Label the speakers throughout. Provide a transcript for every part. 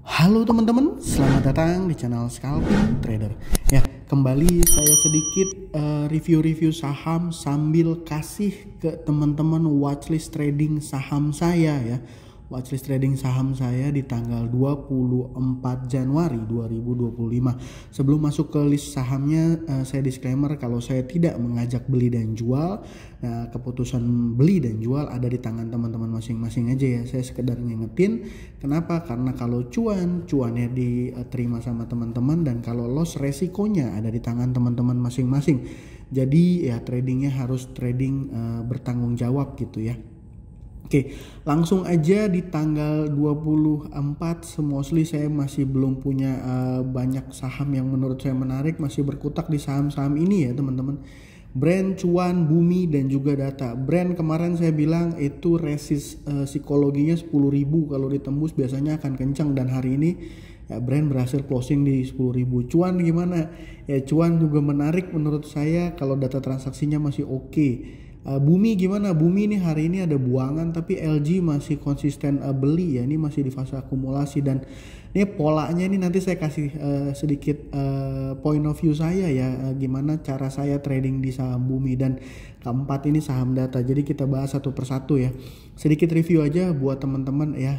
Speaker 1: Halo teman-teman, selamat datang di channel Scalping Trader. Ya, kembali saya sedikit review-review saham sambil kasih ke teman-teman watchlist trading saham saya ya. Watchlist trading saham saya di tanggal 24 Januari 2025. Sebelum masuk ke list sahamnya, saya disclaimer kalau saya tidak mengajak beli dan jual. Nah, keputusan beli dan jual ada di tangan teman-teman masing-masing aja ya. Saya sekedar ngingetin. Kenapa? Karena kalau cuannya diterima sama teman-teman, dan kalau loss resikonya ada di tangan teman-teman masing-masing. Jadi ya tradingnya harus trading bertanggung jawab gitu ya. Oke, langsung aja di tanggal 24, mostly saya masih belum punya banyak saham yang menurut saya menarik, masih berkutak di saham-saham ini ya teman-teman. Brand, cuan, bumi, dan juga data. Brand kemarin saya bilang itu psikologinya 10.000, kalau ditembus biasanya akan kencang, dan hari ini ya brand berhasil closing di 10.000. Cuan gimana? Ya cuan juga menarik menurut saya kalau data transaksinya masih oke. Bumi gimana? Bumi ini hari ini ada buangan tapi LG masih konsisten beli ya. Ini masih di fase akumulasi, dan ini polanya ini nanti saya kasih sedikit point of view saya ya, gimana cara saya trading di saham bumi. Dan keempat ini saham data. Jadi kita bahas satu persatu ya. Sedikit review aja buat teman-teman ya.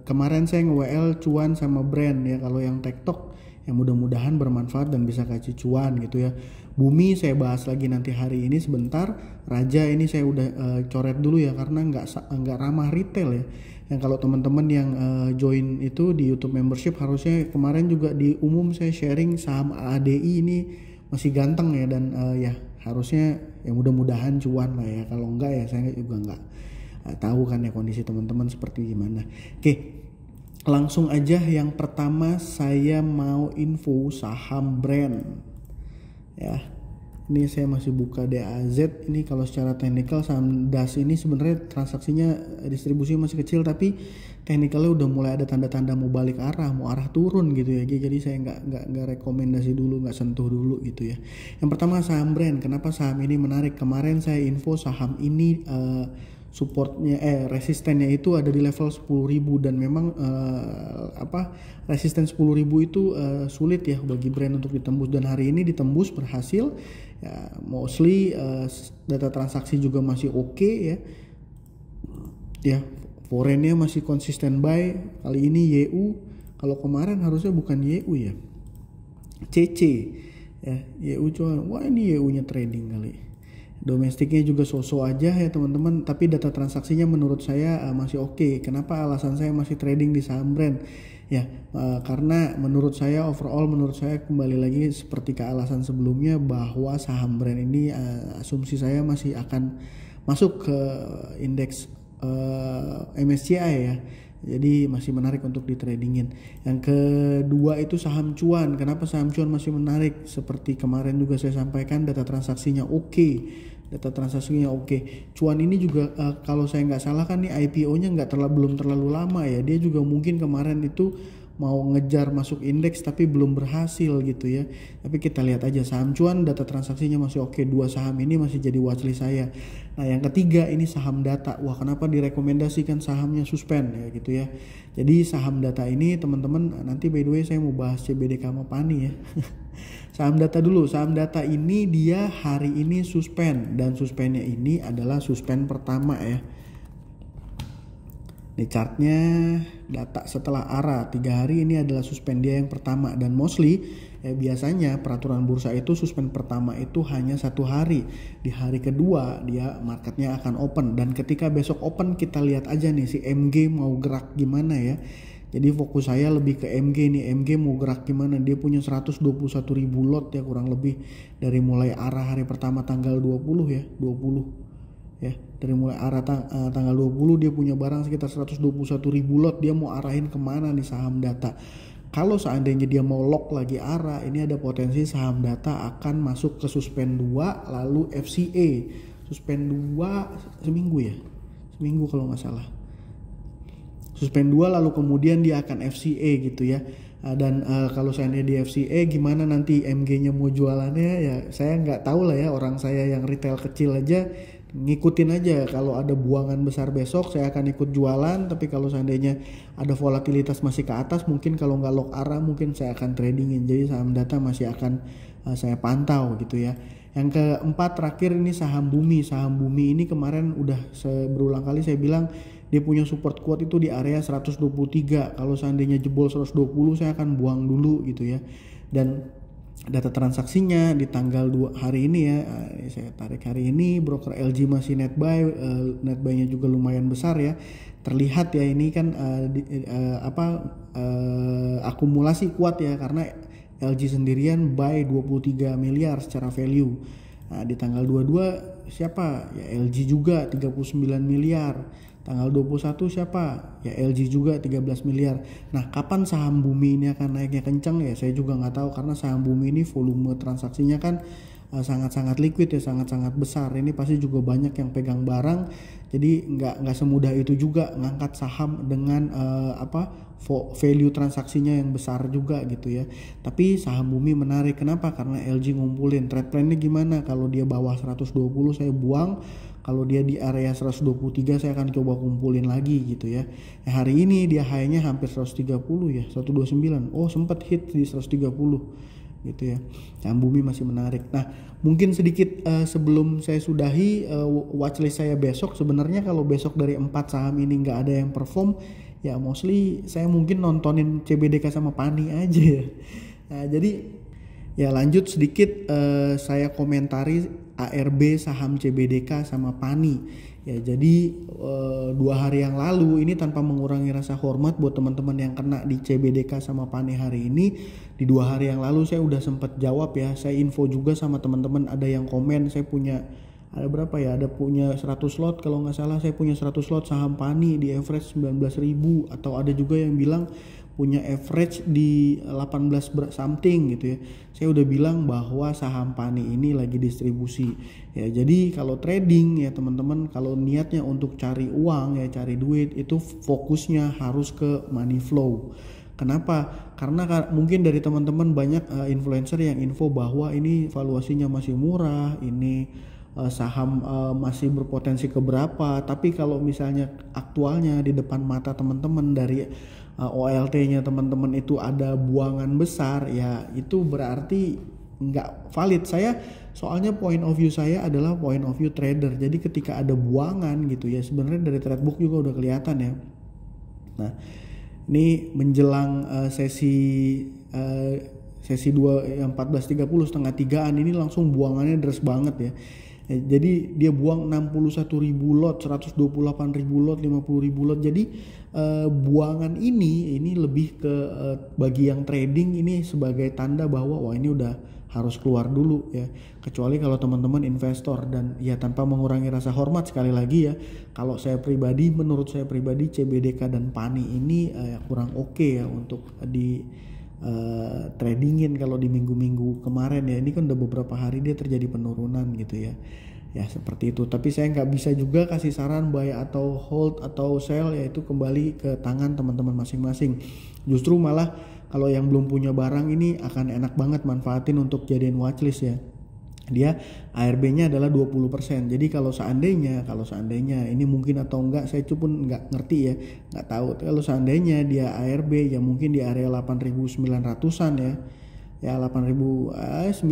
Speaker 1: Kemarin saya nge-WL cuan sama brand ya. Kalau yang TikTok yang mudah-mudahan bermanfaat dan bisa kasih cuan gitu ya. Bumi saya bahas lagi nanti hari ini sebentar. Raja ini saya udah coret dulu ya, karena nggak ramah retail ya. Yang kalau teman-teman yang join itu di YouTube membership, harusnya kemarin juga di umum saya sharing saham ADI ini masih ganteng ya, dan ya harusnya ya mudah-mudahan cuan lah ya. Kalau enggak ya saya juga nggak tahu kan ya kondisi teman-teman seperti gimana. Oke, langsung aja yang pertama saya mau info saham brand ya. Ini saya masih buka DAZ. Ini kalau secara teknikal saham DAS ini sebenarnya transaksinya distribusinya masih kecil, tapi teknikalnya udah mulai ada tanda-tanda mau balik arah, mau arah turun gitu ya. Jadi saya nggak rekomendasi dulu, nggak sentuh dulu gitu ya. Yang pertama saham brand. Kenapa saham ini menarik? Kemarin saya info saham ini supportnya resistennya itu ada di level 10.000, dan memang resisten 10.000 itu sulit ya bagi brand untuk ditembus, dan hari ini ditembus berhasil ya. Mostly data transaksi juga masih oke ya. Foreignnya masih konsisten buy. Kali ini YU, kalau kemarin harusnya bukan YU ya, CC ya. YU cuan, wah ini YU nya trading kali. Domestiknya juga so-so aja ya teman-teman, tapi data transaksinya menurut saya masih oke. Kenapa alasan saya masih trading di saham brand? Ya, karena menurut saya overall, menurut saya kembali lagi seperti ke alasan sebelumnya, bahwa saham brand ini asumsi saya masih akan masuk ke indeks MSCI ya. Jadi masih menarik untuk ditradingin. Yang kedua itu saham cuan. Kenapa saham cuan masih menarik? Seperti kemarin juga saya sampaikan, data transaksinya oke. Data transaksinya oke. Cuan ini juga kalau saya nggak salah kan nih IPO-nya belum terlalu lama ya. Dia juga mungkin kemarin itu mau ngejar masuk indeks tapi belum berhasil gitu ya. Tapi kita lihat aja saham cuan, data transaksinya masih oke. Dua saham ini masih jadi watchlist saya. Nah yang ketiga ini saham data. Wah kenapa direkomendasikan sahamnya suspend ya gitu ya. Jadi saham data ini teman-teman, nanti by the way saya mau bahas CBDK sama PANI ya. Saham data dulu. Saham data ini dia hari ini suspend, dan suspendnya ini adalah suspend pertama ya. Ini chartnya data setelah ARA 3 hari ini adalah suspend dia yang pertama, dan mostly ya biasanya peraturan bursa itu suspend pertama itu hanya 1 hari. Di hari kedua dia marketnya akan open, dan ketika besok open kita lihat aja nih si MG mau gerak gimana ya. Jadi fokus saya lebih ke MG nih. MG mau gerak gimana? Dia punya 121.000 lot ya kurang lebih, dari mulai arah hari pertama tanggal 20 ya, 20 ya. Dari mulai arah tanggal 20 dia punya barang sekitar 121.000 lot. Dia mau arahin kemana nih saham data? Kalau seandainya dia mau lock lagi arah, ini ada potensi saham data akan masuk ke suspend 2 lalu FCA. Suspend 2 seminggu ya. Seminggu kalau nggak salah. Suspend 2 lalu kemudian dia akan FCA gitu ya. Dan kalau seandainya di FCA gimana nanti MG-nya mau jualannya ya saya nggak tahu lah ya. Orang saya yang retail kecil aja ngikutin aja, kalau ada buangan besar besok saya akan ikut jualan, tapi kalau seandainya ada volatilitas masih ke atas, mungkin kalau nggak lock arah mungkin saya akan tradingin. Jadi saham data masih akan saya pantau gitu ya. Yang keempat terakhir ini saham bumi. Saham bumi ini kemarin udah berulang kali saya bilang dia punya support kuat itu di area 123. Kalau seandainya jebol 120 saya akan buang dulu gitu ya. Dan data transaksinya di tanggal 2 hari ini ya, saya tarik hari ini, broker LG masih net buy, net buy-nya juga lumayan besar ya. Terlihat ya ini kan akumulasi kuat ya, karena LG sendirian buy 23 miliar secara value. Nah, di tanggal 22 siapa? Ya LG juga 39 miliar. Tanggal 21 siapa? Ya LG juga 13 miliar. Nah, kapan saham bumi ini akan naiknya kencang ya? Saya juga nggak tahu, karena saham bumi ini volume transaksinya kan sangat-sangat liquid ya, sangat-sangat besar. Ini pasti juga banyak yang pegang barang. Jadi nggak semudah itu juga ngangkat saham dengan value transaksinya yang besar juga gitu ya. Tapi saham bumi menarik. Kenapa? Karena LG ngumpulin. Trade plan-nya gimana? Kalau dia bawah 120 saya buang. Kalau dia di area 123 saya akan coba kumpulin lagi gitu ya. Hari ini dia high-nya hampir 130 ya, 129. Oh, sempat hit di 130 gitu ya. Saham bumi masih menarik. Nah, mungkin sedikit sebelum saya sudahi watchlist saya besok. Sebenarnya kalau besok dari 4 saham ini nggak ada yang perform, ya mostly saya mungkin nontonin CBDK sama PANI aja ya. Nah, jadi ya lanjut sedikit saya komentari ARB saham CBDK sama PANI. Ya jadi 2 hari yang lalu ini, tanpa mengurangi rasa hormat buat teman-teman yang kena di CBDK sama PANI hari ini, di 2 hari yang lalu saya udah sempat jawab ya. Saya info juga sama teman-teman, ada yang komen saya punya ada berapa ya, ada punya 100 lot kalau nggak salah, saya punya 100 lot saham PANI di average 19.000, atau ada juga yang bilang punya average di 18 something gitu ya. Saya udah bilang bahwa saham PANI ini lagi distribusi ya. Jadi kalau trading ya teman-teman, kalau niatnya untuk cari uang ya, cari duit, itu fokusnya harus ke money flow. Kenapa? Karena mungkin dari teman-teman banyak influencer yang info bahwa ini valuasinya masih murah, ini saham masih berpotensi ke berapa. Tapi kalau misalnya aktualnya di depan mata teman-teman dari OLT-nya teman-teman itu ada buangan besar, ya itu berarti nggak valid. Saya soalnya point of view saya adalah point of view trader. Jadi ketika ada buangan gitu ya, sebenarnya dari trade book juga udah kelihatan ya. Nah, ini menjelang sesi 2 yang 14.30 setengah 3-an ini langsung buangannya deras banget ya. Jadi dia buang 61.000 lot, 128.000 lot, 50.000 lot. Jadi buangan ini lebih ke bagi yang trading ini sebagai tanda bahwa wah ini udah harus keluar dulu ya. Kecuali kalau teman-teman investor, dan ya tanpa mengurangi rasa hormat sekali lagi ya, kalau saya pribadi, menurut saya pribadi CBDK dan PANI ini kurang oke ya untuk di tradingin kalau di minggu-minggu kemarin ya. Ini kan udah beberapa hari dia terjadi penurunan gitu ya. Ya seperti itu. Tapi saya nggak bisa juga kasih saran buy atau hold atau sell, yaitu kembali ke tangan teman-teman masing-masing. Justru malah kalau yang belum punya barang ini akan enak banget manfaatin untuk jadiin watchlist ya. Dia ARB-nya adalah 20%. Jadi kalau seandainya ini mungkin atau enggak, saya pun nggak ngerti ya, nggak tahu. Kalau seandainya dia ARB ya mungkin di area 8.900-an ya. Ya 8.900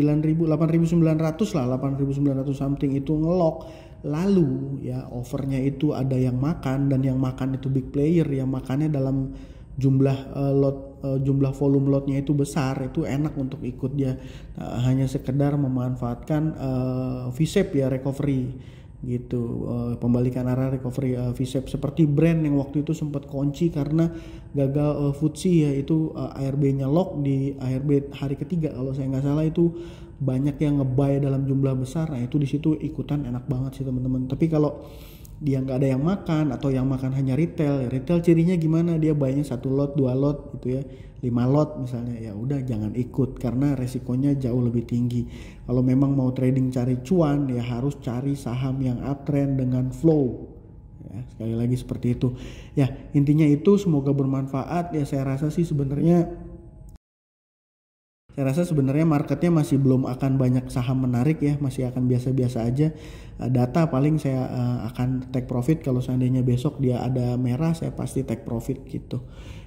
Speaker 1: lah, 8.900 something itu ngelok. Lalu ya overnya itu ada yang makan, dan yang makan itu big player, yang makannya dalam jumlah jumlah volume lotnya itu besar, itu enak untuk ikut dia. Hanya sekedar memanfaatkan V-shape ya, recovery gitu, pembalikan arah recovery V-shape, seperti brand yang waktu itu sempat kunci karena gagal FTSE ya, itu ARB-nya lock di ARB hari ketiga kalau saya nggak salah, itu banyak yang ngebuy dalam jumlah besar. Nah itu di situ ikutan enak banget sih teman-teman. Tapi kalau dia nggak ada yang makan, atau yang makan hanya retail cirinya gimana, dia buynya 1 lot 2 lot gitu ya, 5 lot misalnya, ya udah jangan ikut karena resikonya jauh lebih tinggi. Kalau memang mau trading cari cuan ya harus cari saham yang uptrend dengan flow ya, sekali lagi seperti itu ya. Intinya itu, semoga bermanfaat ya. Saya rasa sih sebenarnya Saya rasa sebenarnya marketnya masih belum akan banyak saham menarik ya, masih akan biasa-biasa aja. Data paling saya akan take profit kalau seandainya besok dia ada merah, saya pasti take profit gitu.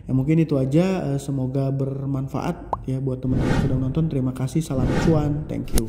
Speaker 1: Ya mungkin itu aja, semoga bermanfaat ya buat teman-teman yang sudah nonton. Terima kasih, salam cuan, thank you.